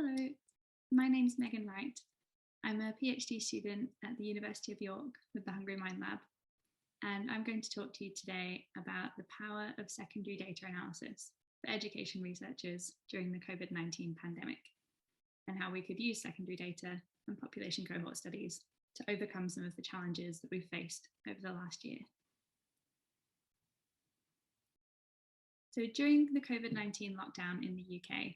Hello, my name's Megan Wright. I'm a PhD student at the University of York with the Hungry Mind Lab, and I'm going to talk to you today about the power of secondary data analysis for education researchers during the COVID-19 pandemic, and how we could use secondary data and population cohort studies to overcome some of the challenges that we've faced over the last year. So during the COVID-19 lockdown in the UK,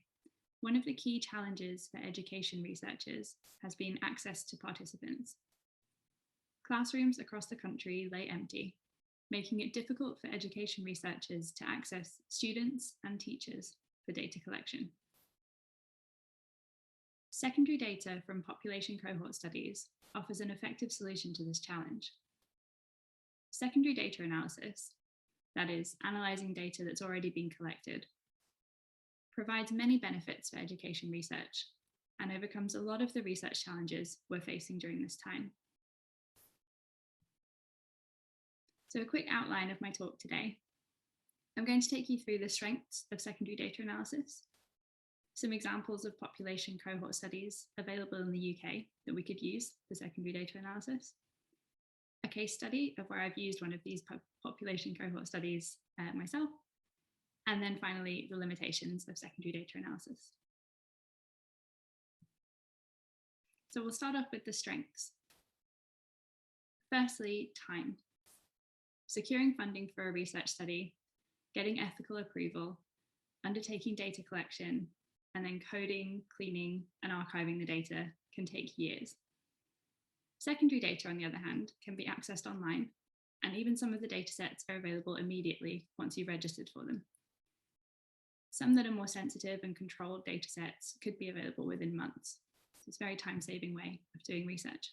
one of the key challenges for education researchers has been access to participants. Classrooms across the country lay empty, making it difficult for education researchers to access students and teachers for data collection. Secondary data from population cohort studies offers an effective solution to this challenge. Secondary data analysis, that is, analysing data that's already been collected, provides many benefits for education research and overcomes a lot of the research challenges we're facing during this time. So a quick outline of my talk today. I'm going to take you through the strengths of secondary data analysis, some examples of population cohort studies available in the UK that we could use for secondary data analysis, a case study of where I've used one of these population cohort studies myself, and then finally, the limitations of secondary data analysis. So we'll start off with the strengths. Firstly, time. Securing funding for a research study, getting ethical approval, undertaking data collection, and then coding, cleaning, and archiving the data can take years. Secondary data, on the other hand, can be accessed online, and even some of the data sets are available immediately once you've registered for them. Some that are more sensitive and controlled data sets could be available within months. So it's a very time-saving way of doing research.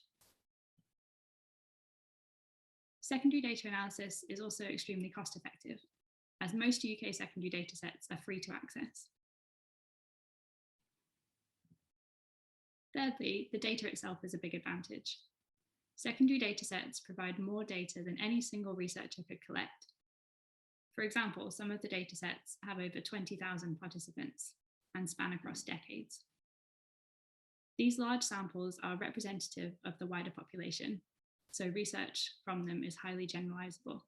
Secondary data analysis is also extremely cost-effective, as most UK secondary data sets are free to access. Thirdly, the data itself is a big advantage. Secondary data sets provide more data than any single researcher could collect. For example, some of the data sets have over 20,000 participants and span across decades. These large samples are representative of the wider population, so research from them is highly generalizable.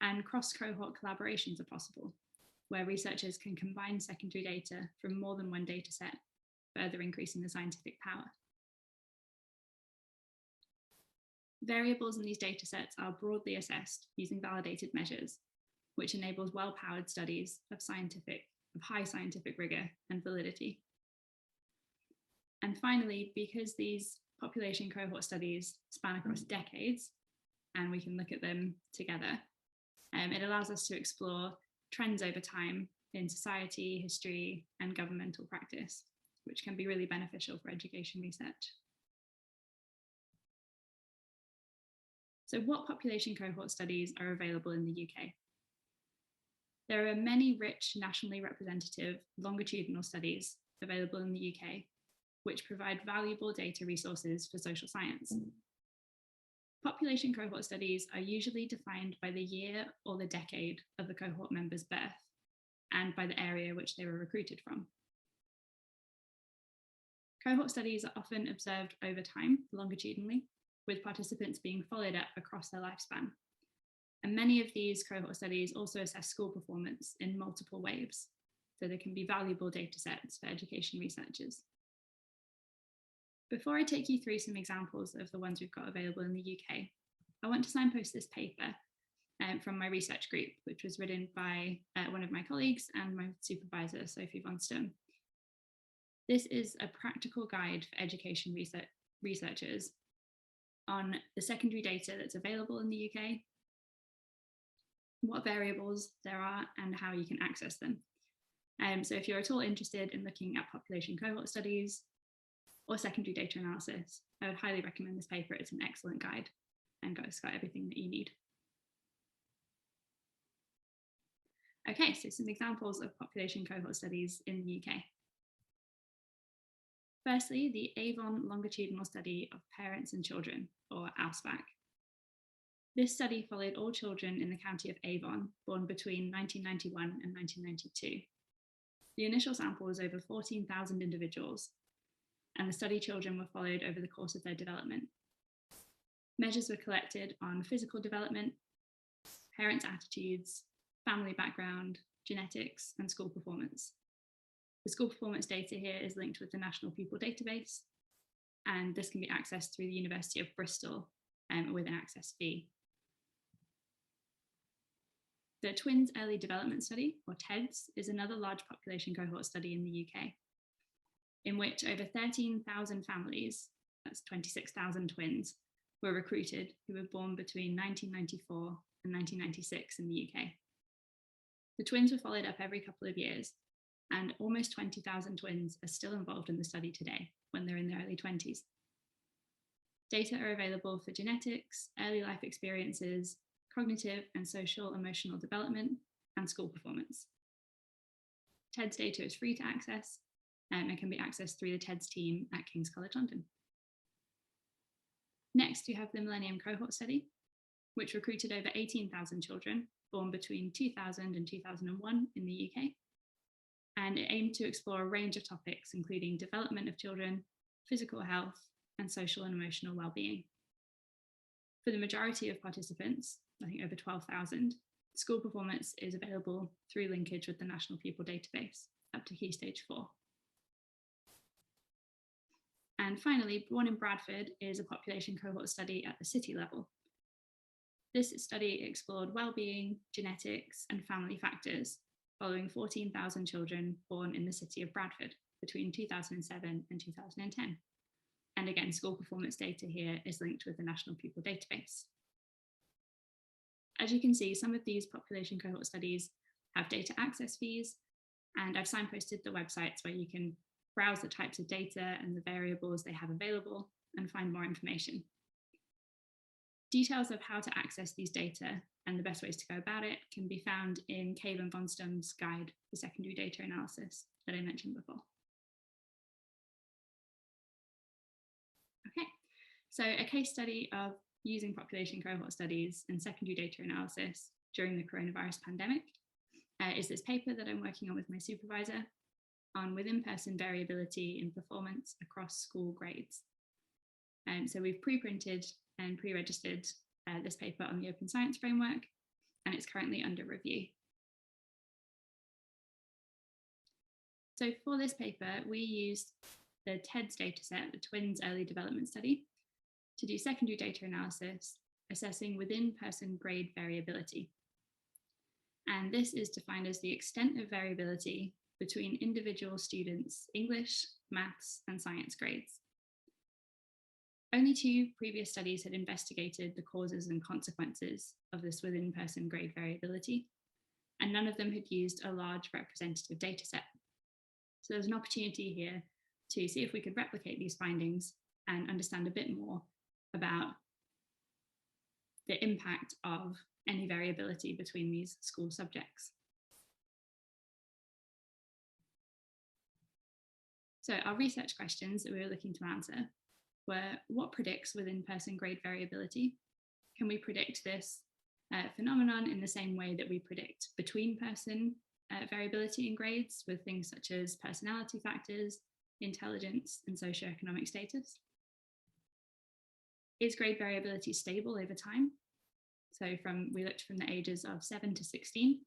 And cross-cohort collaborations are possible, where researchers can combine secondary data from more than one data set, further increasing the scientific power. Variables in these data sets are broadly assessed using validated measures, which enables well-powered studies of high scientific rigor and validity. And finally, because these population cohort studies span across decades, and we can look at them together, it allows us to explore trends over time in society, history, and governmental practice, which can be really beneficial for education research. So what population cohort studies are available in the UK? There are many rich, nationally representative longitudinal studies available in the UK, which provide valuable data resources for social science. Population cohort studies are usually defined by the year or the decade of the cohort member's birth and by the area which they were recruited from. Cohort studies are often observed over time, longitudinally, with participants being followed up across their lifespan. And many of these cohort studies also assess school performance in multiple waves, so they can be valuable data sets for education researchers. Before I take you through some examples of the ones we've got available in the UK, I want to signpost this paper from my research group, which was written by one of my colleagues and my supervisor, Sophie von Stum. This is a practical guide for education researchers on the secondary data that's available in the UK, what variables there are, and how you can access them. So if you're at all interested in looking at population cohort studies or secondary data analysis, I would highly recommend this paper. It's an excellent guide and it's got everything that you need. Okay, so some examples of population cohort studies in the UK. Firstly, the Avon longitudinal study of parents and children, or ALSPAC. This study followed all children in the county of Avon born between 1991 and 1992. The initial sample was over 14,000 individuals, and the study children were followed over the course of their development. Measures were collected on physical development, parents' attitudes, family background, genetics, and school performance. The school performance data here is linked with the National Pupil Database, and this can be accessed through the University of Bristol with an access fee. The Twins Early Development Study, or TEDS, is another large population cohort study in the UK, in which over 13,000 families, that's 26,000 twins, were recruited who were born between 1994 and 1996 in the UK. The twins were followed up every couple of years, and almost 20,000 twins are still involved in the study today when they're in their early 20s. Data are available for genetics, early life experiences, cognitive and social emotional development, and school performance. TEDS data is free to access and can be accessed through the TEDS team at King's College London. Next, you have the Millennium Cohort Study, which recruited over 18,000 children born between 2000 and 2001 in the UK. And it aimed to explore a range of topics, including development of children, physical health, and social and emotional well-being. For the majority of participants, I think over 12,000, school performance is available through linkage with the National Pupil Database up to Key Stage 4. And finally, Born in Bradford is a population cohort study at the city level. This study explored well-being, genetics, and family factors following 14,000 children born in the city of Bradford between 2007 and 2010. And again, school performance data here is linked with the National Pupil Database. As you can see, some of these population cohort studies have data access fees, and I've signposted the websites where you can browse the types of data and the variables they have available and find more information. Details of how to access these data and the best ways to go about it can be found in Cave and von Stum's guide for secondary data analysis that I mentioned before. Okay, so a case study of using population cohort studies and secondary data analysis during the coronavirus pandemic is this paper that I'm working on with my supervisor on within-person variability in performance across school grades. So we've pre-printed and pre-registered this paper on the Open Science Framework, and it's currently under review. So for this paper, we used the TEDS dataset, the Twins Early Development Study, to do secondary data analysis, assessing within-person grade variability. And this is defined as the extent of variability between individual students' English, maths, and science grades. Only 2 previous studies had investigated the causes and consequences of this within-person grade variability, and none of them had used a large representative data set. So there's an opportunity here to see if we could replicate these findings and understand a bit more about the impact of any variability between these school subjects. So our research questions that we were looking to answer were: what predicts within-person grade variability? Can we predict this phenomenon in the same way that we predict between-person variability in grades with things such as personality factors, intelligence, and socioeconomic status? Is grade variability stable over time? So we looked from the ages of 7 to 16.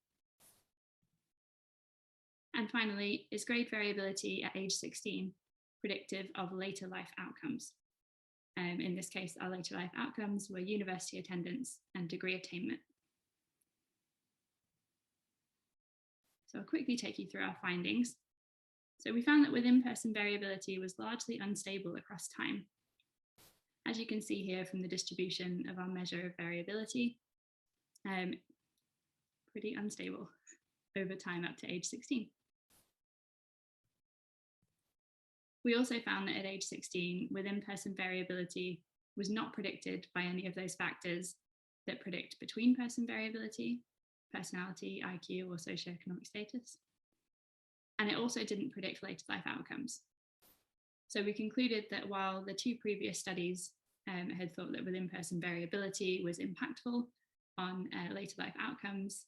And finally, is grade variability at age 16 predictive of later life outcomes? In this case, our later life outcomes were university attendance and degree attainment. So I'll quickly take you through our findings. So we found that within-person variability was largely unstable across time. As you can see here from the distribution of our measure of variability, pretty unstable over time up to age 16. We also found that at age 16, within-person variability was not predicted by any of those factors that predict between-person variability, personality, IQ, or socioeconomic status. And it also didn't predict later life outcomes. So we concluded that while the 2 previous studies had thought that within-person variability was impactful on later life outcomes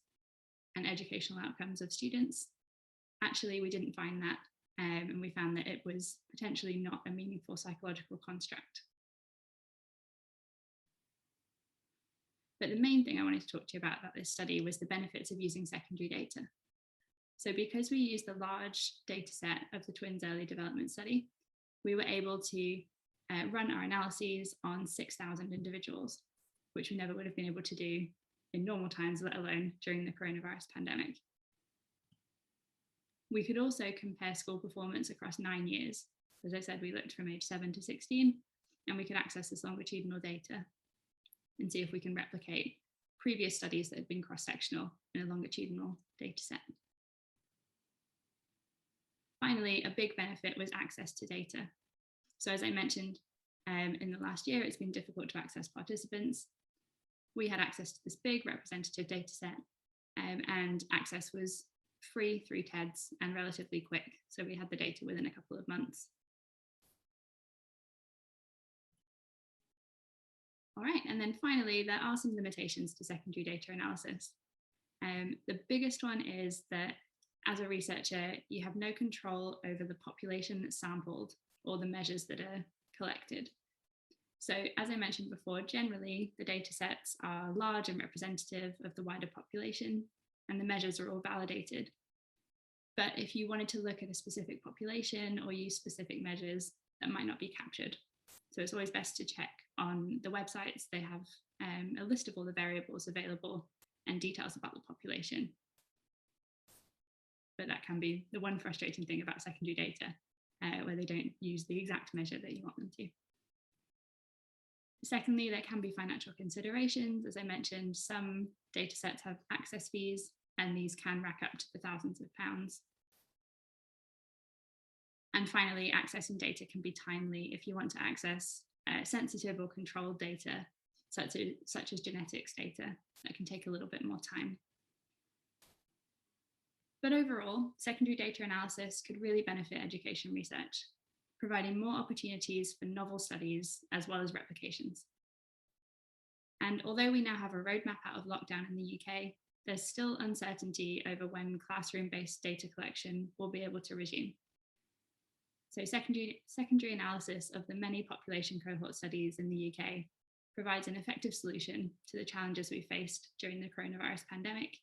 and educational outcomes of students, Actually, we didn't find that, and we found that it was potentially not a meaningful psychological construct. But the main thing I wanted to talk to you about this study was the benefits of using secondary data. So because we used the large data set of the twins early development study, we were able to run our analyses on 6,000 individuals, which we never would have been able to do in normal times, let alone during the coronavirus pandemic. We could also compare school performance across 9 years. As I said, we looked from age 7 to 16, and we could access this longitudinal data and see if we can replicate previous studies that had been cross-sectional in a longitudinal data set. Finally, a big benefit was access to data. So as I mentioned, in the last year, it's been difficult to access participants. We had access to this big representative data set, and access was free through TEDs and relatively quick. So we had the data within a couple of months. All right, and then finally, there are some limitations to secondary data analysis. The biggest one is that as a researcher, you have no control over the population that's sampled or the measures that are collected. So as I mentioned before, generally the data sets are large and representative of the wider population, and the measures are all validated. But if you wanted to look at a specific population or use specific measures, that might not be captured. So it's always best to check on the websites. They have a list of all the variables available and details about the population. But that can be the one frustrating thing about secondary data, where they don't use the exact measure that you want them to. Secondly, there can be financial considerations. As I mentioned, some data sets have access fees, and these can rack up to the thousands of pounds. And finally, accessing data can be timely if you want to access sensitive or controlled data, such as genetics data. That can take a little bit more time. But overall, secondary data analysis could really benefit education research, providing more opportunities for novel studies as well as replications. And although we now have a roadmap out of lockdown in the UK, there's still uncertainty over when classroom-based data collection will be able to resume. So secondary analysis of the many population cohort studies in the UK provides an effective solution to the challenges we faced during the coronavirus pandemic,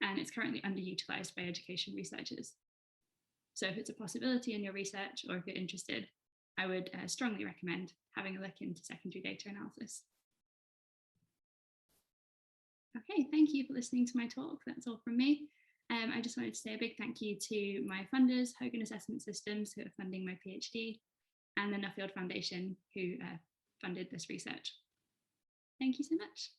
and it's currently underutilized by education researchers. So if it's a possibility in your research, or if you're interested, I would strongly recommend having a look into secondary data analysis. Okay, thank you for listening to my talk. That's all from me. I just wanted to say a big thank you to my funders, Hogan Assessment Systems, who are funding my PhD, and the Nuffield Foundation, who funded this research. Thank you so much.